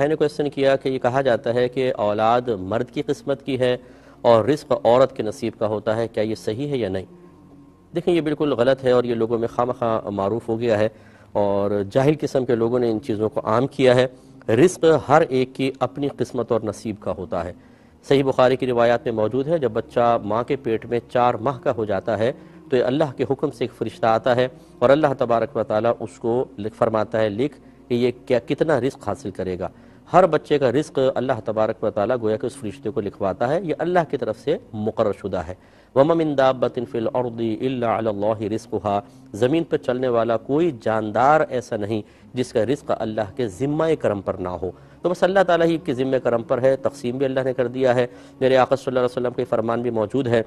بھائی نے کویسچن کیا کہ یہ کہا جاتا ہے کہ اولاد مرد کی قسمت کی ہے اور رزق عورت کے نصیب کا ہوتا ہے، کیا یہ صحیح ہے یا نہیں؟ دیکھیں یہ بالکل غلط ہے اور یہ لوگوں میں خواہ معروف ہو گیا ہے اور جاہل قسم کے لوگوں نے ان چیزوں کو عام کیا ہے۔ رزق ہر ایک کی اپنی قسمت اور نصیب کا ہوتا ہے۔ صحیح بخاری کی روایات میں موجود ہے، جب بچہ ماں کے پیٹ میں 4 ماہ کا ہو جاتا ہے تو یہ اللہ کے حکم سے ایک فرشتہ آتا ہے اور اللہ تبارک و تعالیٰ اس کو فرماتا ہے لکھ کہ یہ کتنا رزق حاصل کرے گا۔ ہر بچے کا رزق اللہ تبارک و تعالیٰ گویا کہ اس فرشتے کو لکھواتا ہے، یہ اللہ کی طرف سے مقرر شدہ ہے۔ وَمَا مِن دَابَّةٍ فِي الْأَرْضِ إِلَّا عَلَى اللَّهِ رِزْقُهَا، زمین پر چلنے والا کوئی جاندار ایسا نہیں جس کا رزق اللہ کے ذمہ کرم پر نہ ہو، تو بس اللہ تعالیٰ ہی کے ذمہ کرم پر ہے، تقسیم بھی اللہ نے کر دیا ہے۔ میرے آقا صلی اللہ علیہ وسلم کے فرمان بھی موجود ہے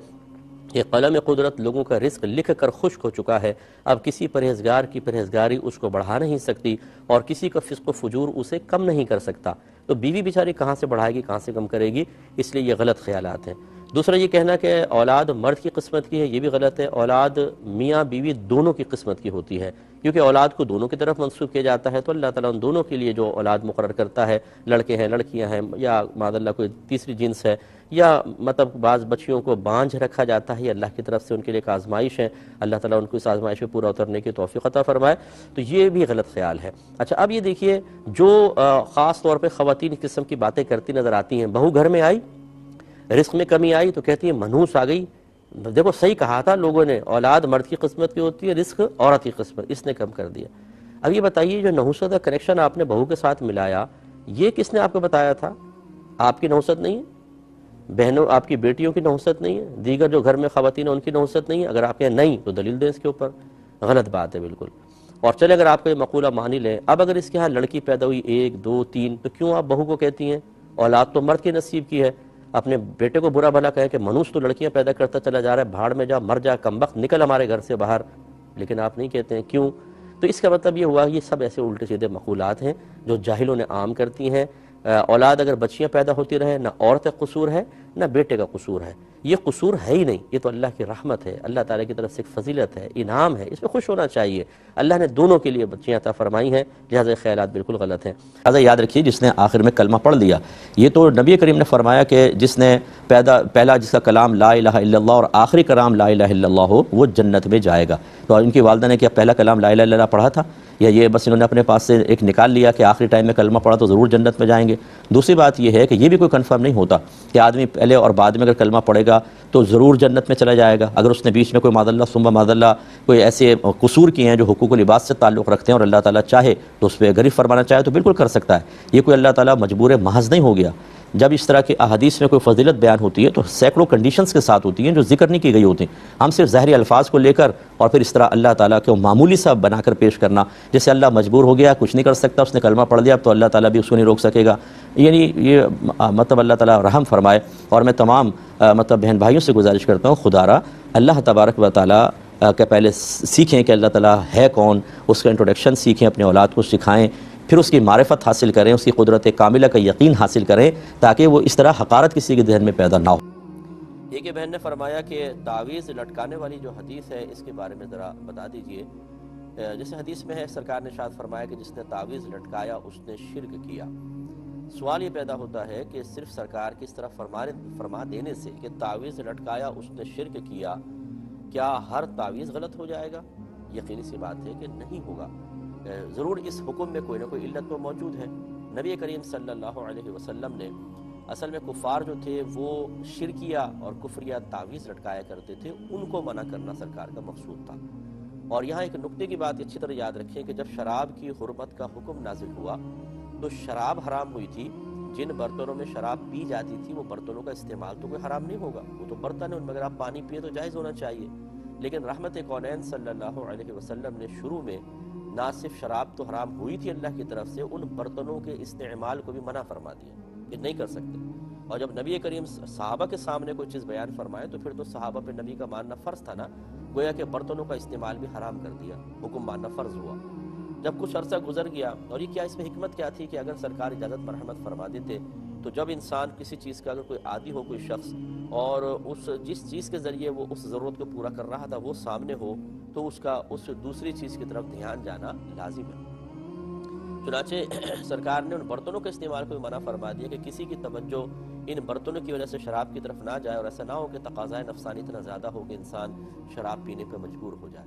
کہ قلم قدرت لوگوں کا رزق لکھ کر خشک ہو چکا ہے، اب کسی پرہیزگار کی پرہیزگاری اس کو بڑھا نہیں سکتی اور کسی کا فسق و فجور اسے کم نہیں کر سکتا، تو بیوی بیچاری کہاں سے بڑھائے گی، کہاں سے کم کرے گی، اس لیے یہ غلط خیالات ہیں۔ دوسرا یہ کہنا کہ اولاد مرد کی قسمت کی ہے، یہ بھی غلط ہے۔ اولاد میاں بیوی دونوں کی قسمت کی ہوتی ہے، کیونکہ اولاد کو دونوں کی طرف منسوب کیا جاتا ہے، تو اللہ تعالیٰ ان دونوں کے لیے جو اولاد مقرر کرتا ہے، لڑکے ہیں لڑکیاں ہیں یا معاذ اللہ کوئی تیسری جنس ہے، یا مطلب بعض بچیوں کو بانجھ رکھا جاتا ہے، یہ اللہ کی طرف سے ان کے لیے ایک آزمائش ہے، اللہ تعالیٰ ان کو اس آزمائش میں پورا اترنے کی توفیق عطا فرمائے، تو یہ بھی غلط خیال ہے۔ اچھا اب یہ دیکھیے جو خاص طور پہ خواتین اس قسم کی باتیں کرتی نظر آتی ہیں، بہو گھر میں آئی، رزق میں کمی آئی تو کہتی ہے منحوس آ گئی۔ دیکھو صحیح کہا تھا لوگوں نے، اولاد مرد کی قسمت کی ہوتی ہے، رزق عورت کی قسمت، اس نے کم کر دیا۔ اب یہ بتائیے جو نحوست کا کنیکشن آپ نے بہو کے ساتھ ملایا، یہ کس نے آپ کو بتایا تھا؟ آپ کی نحوست نہیں ہے، بہنوں آپ کی بیٹیوں کی نحوست نہیں ہے، دیگر جو گھر میں خواتین ہیں ان کی نحوست نہیں ہے؟ اگر آپ کہیں نہیں تو دلیل دیں اس کے اوپر، غلط بات ہے بالکل۔ اور چلے اگر آپ کو یہ مقولہ مانی لیں، اب اگر اس کے ہاں لڑکی پیدا ہوئی 1 2 3 تو کیوں آپ بہو کو کہتی ہیں اولاد تو مرد کے نصیب کی ہے؟ اپنے بیٹے کو برا بھلا کہیں کہ منوس تو لڑکیاں پیدا کرتا چلا جا رہا ہے، بھاڑ میں جا، مر جا، کمبخت، نکل ہمارے گھر سے باہر، لیکن آپ نہیں کہتے ہیں، کیوں؟ تو اس کا مطلب یہ ہوا یہ سب ایسے الٹے سیدھے مقولات ہیں جو جاہلوں نے عام کرتی ہیں۔ اولاد اگر بچیاں پیدا ہوتی رہے، نہ عورت کا قصور ہے نہ بیٹے کا قصور ہے، یہ قصور ہے ہی نہیں، یہ تو اللہ کی رحمت ہے، اللہ تعالیٰ کی طرف سے ایک فضیلت ہے، انعام ہے، اس میں خوش ہونا چاہیے۔ اللہ نے دونوں کے لیے بچیاں عطا فرمائی ہیں، لہذا یہ خیالات بالکل غلط ہیں۔ لہذا یاد رکھیے جس نے آخر میں کلمہ پڑھ لیا، یہ تو نبی کریم نے فرمایا کہ جس نے پہلا جس کا کلام لا الہ الا اللہ اور آخری کلام لا الہ الا اللہ ہو وہ جنت میں جائے گا۔ تو ان کی والدہ نے کیا پہلا کلام لا الہ الا اللہ پڑھا تھا، یا یہ بس انہوں نے اپنے پاس سے ایک نکال لیا کہ آخری ٹائم میں کلمہ پڑھا تو ضرور جنت میں جائیں گے؟ دوسری بات یہ ہے کہ یہ بھی کوئی کنفرم نہیں ہوتا کہ آدمی پہلے اور بعد میں اگر کلمہ پڑھے گا تو ضرور جنت میں چلا جائے گا۔ اگر اس نے بیچ میں کوئی معاذ اللہ ثم معاذ اللہ کوئی ایسے قصور کیے ہیں جو حقوق و لباس سے تعلق رکھتے ہیں اور اللہ تعالیٰ چاہے تو اس پہ غرف فرمانا چاہے تو بالکل کر سکتا ہے، یہ کوئی اللہ تعالیٰ مجبور محض نہیں ہو گیا۔ جب اس طرح کی احادیث میں کوئی فضیلت بیان ہوتی ہے تو سینکڑوں کنڈیشنز کے ساتھ ہوتی ہیں جو ذکر نہیں کی گئی ہوتی ہیں، ہم صرف ظاہری الفاظ کو لے کر اور پھر اس طرح اللہ تعالیٰ کو معمولی سا بنا کر پیش کرنا، جیسے اللہ مجبور ہو گیا، کچھ نہیں کر سکتا، اس نے کلمہ پڑھ لیا اب تو اللہ تعالیٰ بھی اس کو نہیں روک سکے گا، یعنی یہ مطلب اللہ تعالیٰ رحم فرمائے۔ اور میں تمام مطلب بہن بھائیوں سے گزارش کرتا ہوں خدا را اللہ تبارک و تعالیٰ کہ پہلے سیکھیں کہ اللہ تعالیٰ ہے کون، اس کا انٹروڈکشن سیکھیں، اپنے اولاد کو سکھائیں، پھر اس کی معرفت حاصل کریں، اس کی قدرت کاملہ کا یقین حاصل کریں تاکہ وہ اس طرح حقارت کسی کے ذہن میں پیدا نہ ہو۔ ایک بہن نے فرمایا کہ تعویذ لٹکانے والی جو حدیث ہے اس کے بارے میں ذرا بتا دیجئے۔ جیسے حدیث میں ہے سرکار نے ارشاد فرمایا کہ جس نے تعویذ لٹکایا اس نے شرک کیا۔ سوال یہ پیدا ہوتا ہے کہ صرف سرکار کی اس طرح فرما دینے سے کہ تعویذ لٹکایا اس نے شرک کیا، کیا ہر تعویذ غلط ہو جائے گا؟ یقینی سی بات ہے کہ نہیں ہوگا، ضرور اس حکم میں کوئی نہ کوئی علت تو موجود ہے۔ نبی کریم صلی اللہ علیہ وسلم نے اصل میں کفار جو تھے وہ شرکیہ اور کفریہ تعویذ لٹکایا کرتے تھے، ان کو منع کرنا سرکار کا مقصود تھا۔ اور یہاں ایک نکتے کی بات اچھی طرح یاد رکھیں کہ جب شراب کی حرمت کا حکم نازل ہوا تو شراب حرام ہوئی تھی، جن برتنوں میں شراب پی جاتی تھی وہ برتنوں کا استعمال تو کوئی حرام نہیں ہوگا، وہ تو برتن ہے، ان میں اگر آپ پانی پیے تو جائز ہونا چاہیے، لیکن رحمت کونین صلی اللہ علیہ وسلم نے شروع میں نہ صرف شراب تو حرام ہوئی تھی اللہ کی طرف سے، ان برتنوں کے استعمال کو بھی منع فرما دیا کہ نہیں کر سکتے۔ اور جب نبی کریم صحابہ کے سامنے کوئی چیز بیان فرمائے تو پھر تو صحابہ پہ نبی کا ماننا فرض تھا نا، گویا کہ برتنوں کا استعمال بھی حرام کر دیا، حکم ماننا فرض ہوا۔ جب کچھ عرصہ گزر گیا، اور یہ کیا اس میں حکمت کیا تھی کہ اگر سرکار اجازت مرحمت فرما دیتے تو جب انسان کسی چیز کا اگر کوئی عادی ہو کوئی شخص اور جس چیز کے ذریعے وہ اس ضرورت کو پورا کر رہا تھا وہ سامنے ہو تو اس کا اس دوسری چیز کی طرف دھیان جانا لازم ہے۔ چنانچہ سرکار نے ان برتنوں کے استعمال کو بھی منع فرما دیا کہ کسی کی توجہ ان برتنوں کی وجہ سے شراب کی طرف نہ جائے، اور ایسا نہ ہو کہ تقاضائے نفسانی اتنا زیادہ ہو کہ انسان شراب پینے پہ مجبور ہو جائے۔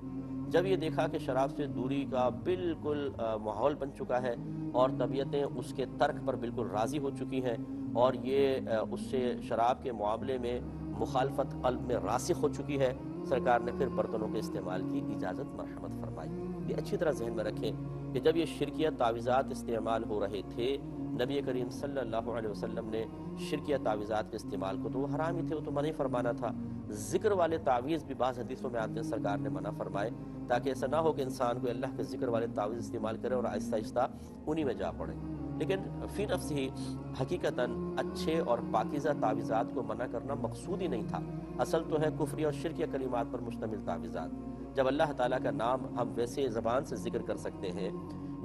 جب یہ دیکھا کہ شراب سے دوری کا بالکل ماحول بن چکا ہے اور طبیعتیں اس کے ترک پر بالکل راضی ہو چکی ہیں، اور یہ اس سے شراب کے معاملے میں مخالفت قلب میں راسخ ہو چکی ہے، سرکار نے پھر برتنوں کے استعمال کی اجازت مرحمت فرمائی۔ یہ اچھی طرح ذہن میں رکھیں کہ جب یہ شرکیہ تعویذات استعمال ہو رہے تھے، نبی کریم صلی اللہ علیہ وسلم نے شرکیہ تعویذات کے استعمال کو تو وہ حرام ہی تھے، وہ تو منع فرمانا تھا۔ ذکر والے تعویذ بھی بعض حدیثوں میں آتے ہیں سرکار نے منع فرمائے، تاکہ ایسا نہ ہو کہ انسان کو اللہ کے ذکر والے تعویذ استعمال کرے اور آہستہ آہستہ انہی میں جا پڑے۔ لیکن فی نفس ہی حقیقتاً اچھے اور پاکیزہ تعویذات کو منع کرنا مقصود ہی نہیں تھا۔ اصل تو ہے کفری اور شرکیہ کلمات پر مشتمل تعویذات۔ جب اللہ تعالیٰ کا نام ہم ویسے زبان سے ذکر کر سکتے ہیں،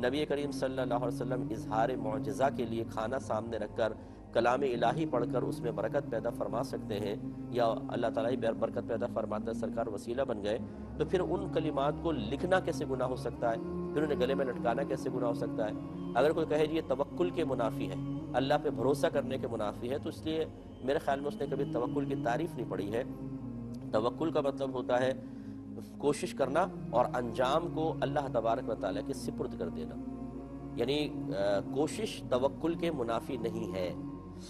نبی کریم صلی اللہ علیہ وسلم اظہار معجزہ کے لیے کھانا سامنے رکھ کر کلام الہی پڑھ کر اس میں برکت پیدا فرما سکتے ہیں، یا اللہ تعالیٰ ہی برکت پیدا فرماتا ہے، سرکار وسیلہ بن گئے، تو پھر ان کلمات کو لکھنا کیسے گناہ ہو سکتا ہے؟ پھر انہیں گلے میں لٹکانا کیسے گناہ ہو سکتا ہے؟ اگر کوئی کہے جی یہ توکل کے منافی ہے، اللہ پہ بھروسہ کرنے کے منافی ہے، تو اس لیے میرے خیال میں اس نے کبھی توکل کی تعریف نہیں پڑھی ہے۔ توکل کا مطلب ہوتا ہے کوشش کرنا اور انجام کو اللہ تبارک و تعالیٰ کے سپرد کر دینا، یعنی کوشش توکل کے منافی نہیں ہے۔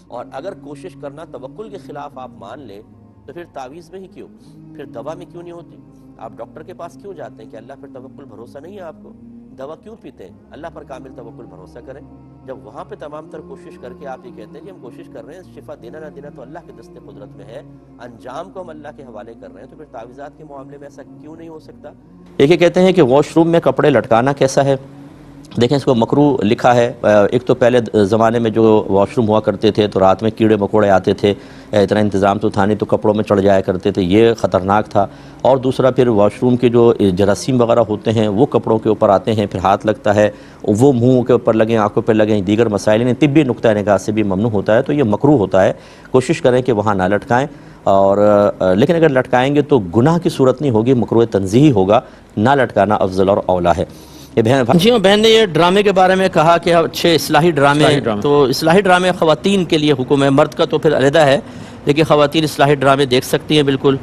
اور اگر کوشش کرنا توکل کے خلاف آپ مان لیں تو پھر تعویذ میں ہی کیوں، پھر دوا میں کیوں نہیں ہوتی؟ آپ ڈاکٹر کے پاس کیوں جاتے ہیں کہ اللہ پر توکل بھروسہ نہیں ہے آپ کو؟ دوا کیوں پیتے ہیں؟ اللہ پر کامل توکل بھروسہ کریں۔ جب وہاں پہ تمام تر کوشش کر کے آپ یہ کہتے ہیں کہ ہم کوشش کر رہے ہیں، شفا دینا نہ دینا تو اللہ کے دست قدرت میں ہے، انجام کو ہم اللہ کے حوالے کر رہے ہیں، تو پھر تعویذات کے معاملے میں ایسا کیوں نہیں ہو سکتا؟ ایک یہ کہتے ہیں کہ واش روم میں کپڑے لٹکانا کیسا ہے؟ دیکھیں اس کو مکروہ لکھا ہے۔ ایک تو پہلے زمانے میں جو واش روم ہوا کرتے تھے تو رات میں کیڑے مکوڑے آتے تھے، اتنا انتظام تو تھا نہیں، تو کپڑوں میں چڑھ جایا کرتے تھے، یہ خطرناک تھا۔ اور دوسرا پھر واش روم کے جو جراثیم وغیرہ ہوتے ہیں وہ کپڑوں کے اوپر آتے ہیں، پھر ہاتھ لگتا ہے، وہ منہ کے اوپر لگیں، آنکھوں پہ لگیں، دیگر مسائل ہیں، طبی نقطہ نگاہ سے بھی ممنوع ہوتا ہے، تو یہ مکروہ ہوتا ہے۔ کوشش کریں کہ وہاں نہ لٹکائیں، اور لیکن اگر لٹکائیں گے تو گناہ کی صورت نہیں ہوگی، مکروہ تنزیہی ہوگا، نہ لٹکانا افضل اور اولیٰ ہے۔ جی بہن نے یہ ڈرامے کے بارے میں کہا کہ اچھے اصلاحی ڈرامے، تو اصلاحی ڈرامے خواتین کے لیے حکم ہے، مرد کا تو پھر علیحدہ ہے، لیکن خواتین اصلاحی ڈرامے دیکھ سکتی ہیں بالکل۔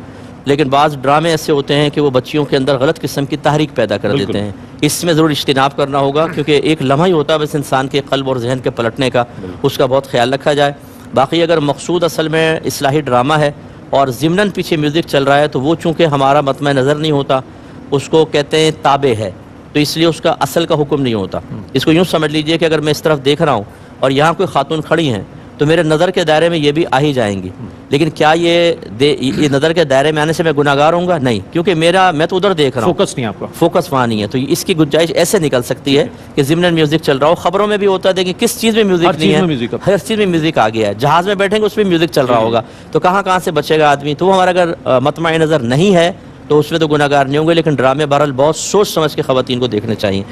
لیکن بعض ڈرامے ایسے ہوتے ہیں کہ وہ بچیوں کے اندر غلط قسم کی تحریک پیدا کر دیتے ہیں، اس میں ضرور اجتناب کرنا ہوگا، کیونکہ ایک لمحہ ہی ہوتا ہے بس انسان کے قلب اور ذہن کے پلٹنے کا، اس کا بہت خیال رکھا جائے۔ باقی اگر مقصود اصل میں اصلاحی ڈرامہ ہے اور ضمناً پیچھے میوزک چل رہا ہے، تو وہ چونکہ ہمارا مطمع نظر نہیں ہوتا، اس کو کہتے ہیں تابع ہے، تو اس لیے اس کا اصل کا حکم نہیں ہوتا۔ اس کو یوں سمجھ لیجئے کہ اگر میں اس طرف دیکھ رہا ہوں اور یہاں کوئی خاتون کھڑی ہیں تو میرے نظر کے دائرے میں یہ بھی آ ہی جائیں گی، لیکن کیا یہ نظر کے دائرے میں آنے سے میں گناہگار ہوں گا؟ نہیں، کیونکہ میں تو ادھر دیکھ رہا ہوں، فوکس نہیں، آپ کا فوکس وہاں نہیں ہے۔ تو اس کی گنجائش ایسے نکل سکتی ہے کہ ضمناً میوزک چل رہا ہو۔ خبروں میں بھی ہوتا ہے کہ کس چیز میں میوزک نہیں ہے، ہر چیز میں میوزک آ گیا ہے، جہاز میں بیٹھیں گے اس میں میوزک چل رہا ہوگا، تو کہاں سے بچے گا آدمی؟ تو وہ ہمارا اگر مطمع نظر نہیں ہے تو اس میں تو گناہگار نہیں ہوں گے، لیکن ڈرامے بہرحال بہت سوچ سمجھ کے خواتین کو دیکھنے چاہیے۔